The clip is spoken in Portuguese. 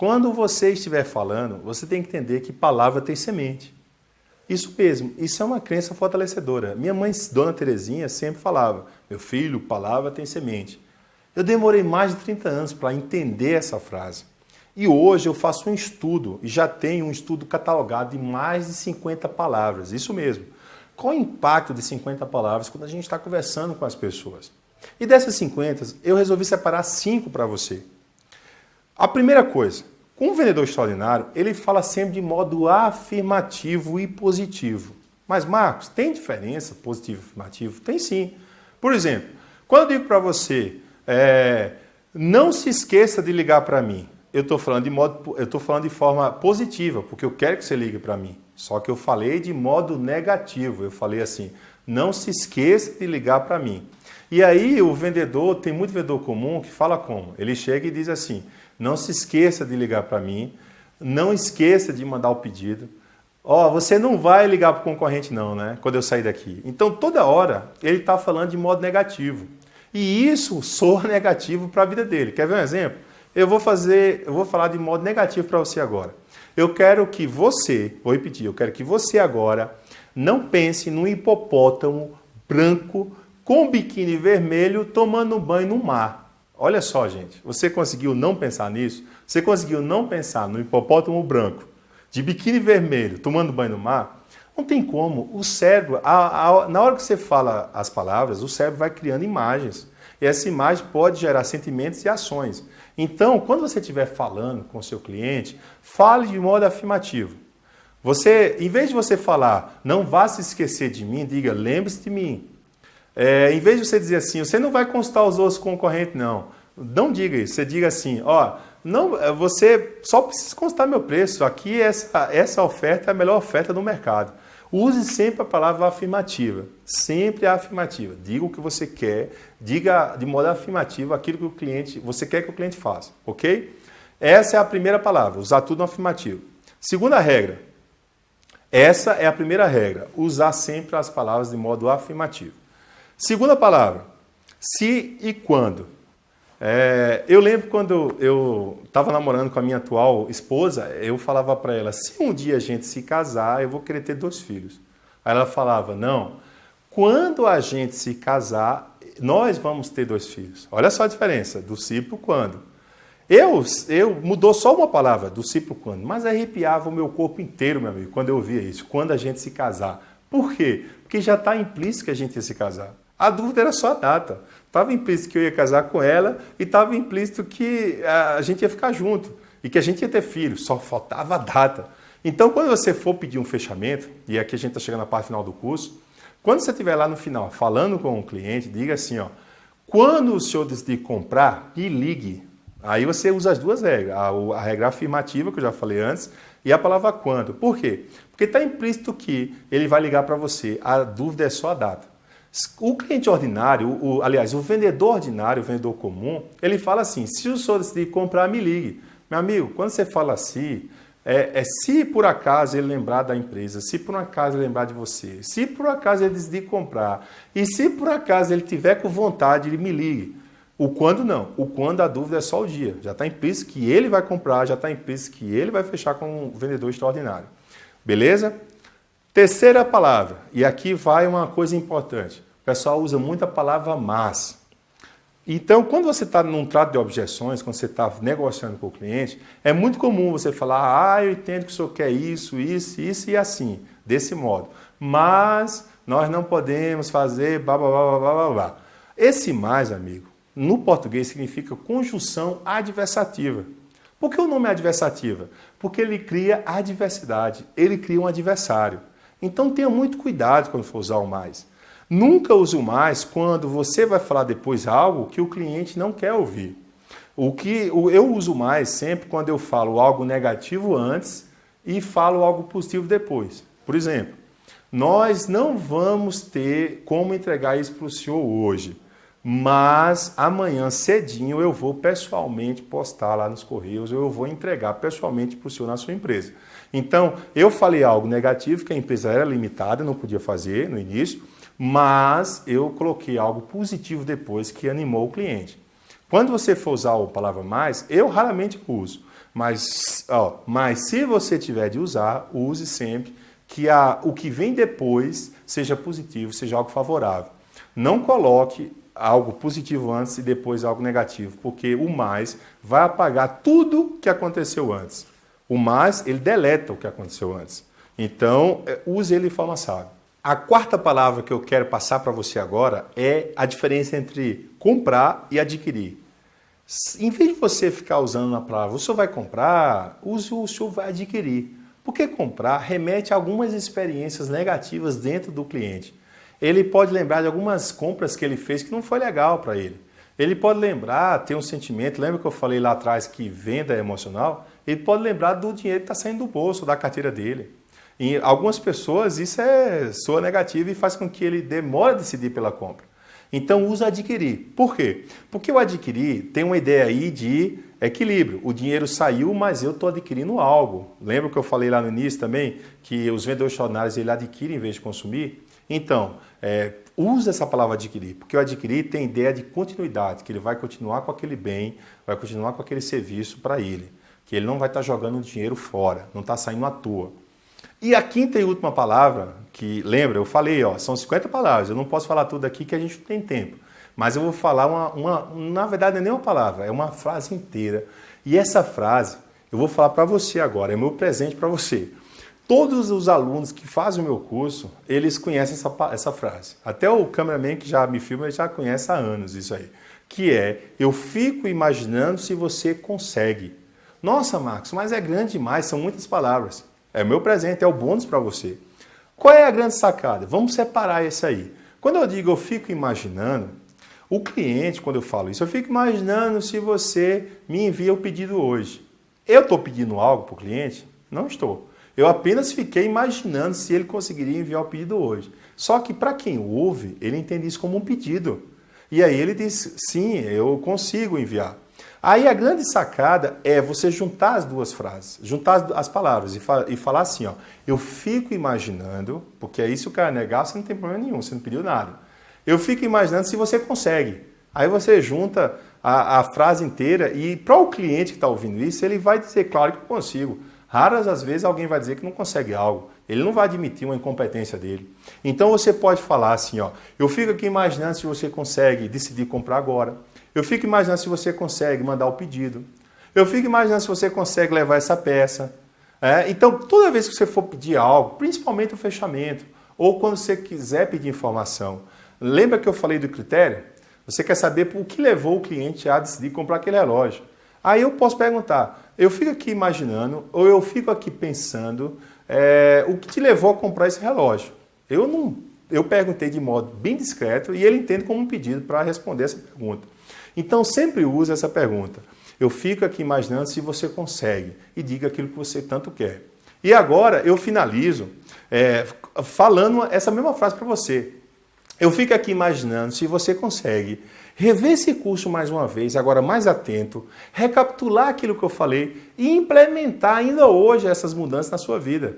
Quando você estiver falando, você tem que entender que palavra tem semente. Isso mesmo, isso é uma crença fortalecedora. Minha mãe, Dona Terezinha, sempre falava, meu filho, palavra tem semente. Eu demorei mais de 30 anos para entender essa frase. E hoje eu faço um estudo, e já tenho um estudo catalogado de mais de 50 palavras, isso mesmo. Qual o impacto de 50 palavras quando a gente está conversando com as pessoas? E dessas 50, eu resolvi separar 5 para você. A primeira coisa, um vendedor extraordinário, ele fala sempre de modo afirmativo e positivo. Mas, Marcos, tem diferença positivo e afirmativo? Tem sim. Por exemplo, quando eu digo para você, não se esqueça de ligar para mim, eu estou falando de forma positiva, porque eu quero que você ligue para mim. Só que eu falei de modo negativo. Eu falei assim, não se esqueça de ligar para mim. E aí o vendedor, tem muito vendedor comum que fala como? Ele chega e diz assim, não se esqueça de ligar para mim, não esqueça de mandar o pedido. Você não vai ligar para o concorrente não, né? Quando eu sair daqui. Então toda hora ele está falando de modo negativo. E isso soa negativo para a vida dele. Quer ver um exemplo? Eu vou falar de modo negativo para você agora. Eu quero que você agora não pense num hipopótamo branco com biquíni vermelho tomando banho no mar. Olha só, gente, você conseguiu não pensar nisso? Você conseguiu não pensar no hipopótamo branco de biquíni vermelho tomando banho no mar? Não tem como. O cérebro, na hora que você fala as palavras, o cérebro vai criando imagens. E essa imagem pode gerar sentimentos e ações. Então, quando você estiver falando com o seu cliente, fale de modo afirmativo. Em vez de você falar, não vá se esquecer de mim, diga, lembre-se de mim. Em vez de você dizer assim, você não vai consultar os outros concorrentes, não. Não diga isso. Você diga assim, você só precisa consultar meu preço. Aqui, essa oferta é a melhor oferta do mercado. Use sempre a palavra afirmativa. Sempre a afirmativa. Diga o que você quer. Diga de modo afirmativo aquilo que você quer que o cliente faça. Ok? Essa é a primeira palavra. Usar tudo no afirmativo. Segunda regra. Essa é a primeira regra. Usar sempre as palavras de modo afirmativo. Segunda palavra. Se e quando. Eu lembro quando eu estava namorando com a minha atual esposa, eu falava para ela, se um dia a gente se casar, eu vou querer ter 2 filhos. Aí ela falava, não, quando a gente se casar, nós vamos ter 2 filhos. Olha só a diferença, do se para o quando. Mudou só uma palavra, do se para o quando, mas arrepiava o meu corpo inteiro, meu amigo, quando eu ouvia isso, quando a gente se casar. Por quê? Porque já está implícito que a gente ia se casar. A dúvida era só a data. Estava implícito que eu ia casar com ela e estava implícito que a gente ia ficar junto e que a gente ia ter filhos. Só faltava a data. Então, quando você for pedir um fechamento, e aqui a gente está chegando na parte final do curso, quando você estiver lá no final falando com o cliente, diga assim, quando o senhor decidir comprar, me ligue. Aí você usa as 2 regras, a regra afirmativa, que eu já falei antes, e a palavra quando. Por quê? Porque está implícito que ele vai ligar para você. A dúvida é só a data. O cliente ordinário, o vendedor ordinário, o vendedor comum, ele fala assim, se o senhor decidir comprar, me ligue. Meu amigo, quando você fala assim, se por acaso ele lembrar da empresa, se por acaso ele lembrar de você, se por acaso ele decidir comprar, e se por acaso ele tiver com vontade, ele me ligue. O quando não. O quando a dúvida é só o dia. Já está implícito que ele vai comprar, já está implícito que ele vai fechar com um vendedor extraordinário. Beleza? Terceira palavra, e aqui vai uma coisa importante. O pessoal usa muito a palavra mas. Então, quando você está num trato de objeções, quando você está negociando com o cliente, é muito comum você falar, eu entendo que o senhor quer isso e assim, desse modo. Mas nós não podemos fazer blá, blá, blá, blá, blá, blá. Esse mais, amigo, no português significa conjunção adversativa. Por que o nome é adversativa? Porque ele cria adversidade, ele cria um adversário. Então tenha muito cuidado quando for usar o mais. Nunca use o mais quando você vai falar depois algo que o cliente não quer ouvir. Eu uso mais sempre quando eu falo algo negativo antes e falo algo positivo depois. Por exemplo, nós não vamos ter como entregar isso para o senhor hoje, mas amanhã cedinho eu vou pessoalmente postar lá nos correios, eu vou entregar pessoalmente para o senhor na sua empresa. Então, eu falei algo negativo, que a empresa era limitada, não podia fazer no início, mas eu coloquei algo positivo depois que animou o cliente. Quando você for usar a palavra mais, eu raramente uso, Mas se você tiver de usar, use sempre que o que vem depois seja positivo, seja algo favorável. Não coloque algo positivo antes e depois algo negativo, porque o mais vai apagar tudo que aconteceu antes. O mais, ele deleta o que aconteceu antes. Então, use ele de forma sábia. A quarta palavra que eu quero passar para você agora é a diferença entre comprar e adquirir. Em vez de você ficar usando a palavra, o senhor vai comprar, use o senhor vai adquirir. Porque comprar remete a algumas experiências negativas dentro do cliente. Ele pode lembrar de algumas compras que ele fez que não foi legal para ele. Ele pode lembrar, ter um sentimento, lembra que eu falei lá atrás que venda é emocional? Ele pode lembrar do dinheiro que está saindo do bolso, da carteira dele. Em algumas pessoas isso soa negativo e faz com que ele demore a decidir pela compra. Então usa adquirir. Por quê? Porque o adquirir tem uma ideia aí de equilíbrio. O dinheiro saiu, mas eu estou adquirindo algo. Lembra que eu falei lá no início também que os vendedores extraordinários ele adquirem em vez de consumir? Então, usa essa palavra adquirir, porque o adquirir tem ideia de continuidade, que ele vai continuar com aquele bem, vai continuar com aquele serviço para ele, que ele não vai estar jogando dinheiro fora, não está saindo à toa. E a quinta e última palavra, que lembra, eu falei, são 50 palavras, eu não posso falar tudo aqui que a gente não tem tempo. Mas eu vou falar na verdade não é nem uma palavra, é uma frase inteira. E essa frase, eu vou falar para você agora, é meu presente para você. Todos os alunos que fazem o meu curso, eles conhecem essa frase. Até o cameraman que já me filma, ele já conhece há anos isso aí. Que é, eu fico imaginando se você consegue. Nossa, Marcos, mas é grande demais, são muitas palavras. É o meu presente, é o bônus para você. Qual é a grande sacada? Vamos separar isso aí. Quando eu digo eu fico imaginando, o cliente, quando eu falo isso, eu fico imaginando se você me envia o pedido hoje. Eu estou pedindo algo para o cliente? Não estou. Eu apenas fiquei imaginando se ele conseguiria enviar o pedido hoje. Só que para quem ouve, ele entende isso como um pedido. E aí ele diz, sim, eu consigo enviar. Aí a grande sacada é você juntar as duas frases, juntar as palavras e falar assim, eu fico imaginando, porque aí se o cara negar, você não tem problema nenhum, você não pediu nada. Eu fico imaginando se você consegue. Aí você junta a frase inteira e para o cliente que está ouvindo isso, ele vai dizer, claro que eu consigo. Raras as vezes alguém vai dizer que não consegue algo. Ele não vai admitir uma incompetência dele. Então você pode falar assim, eu fico aqui imaginando se você consegue decidir comprar agora. Eu fico imaginando se você consegue mandar o pedido. Eu fico imaginando se você consegue levar essa peça. Então, toda vez que você for pedir algo, principalmente o fechamento, ou quando você quiser pedir informação, lembra que eu falei do critério? Você quer saber o que levou o cliente a decidir comprar aquele relógio. Aí eu posso perguntar, eu fico aqui imaginando, ou eu fico aqui pensando, o que te levou a comprar esse relógio? Eu perguntei de modo bem discreto e ele entende como um pedido para responder essa pergunta. Então sempre use essa pergunta. Eu fico aqui imaginando se você consegue e diga aquilo que você tanto quer. E agora eu finalizo falando essa mesma frase para você. Eu fico aqui imaginando se você consegue rever esse curso mais uma vez, agora mais atento, recapitular aquilo que eu falei e implementar ainda hoje essas mudanças na sua vida.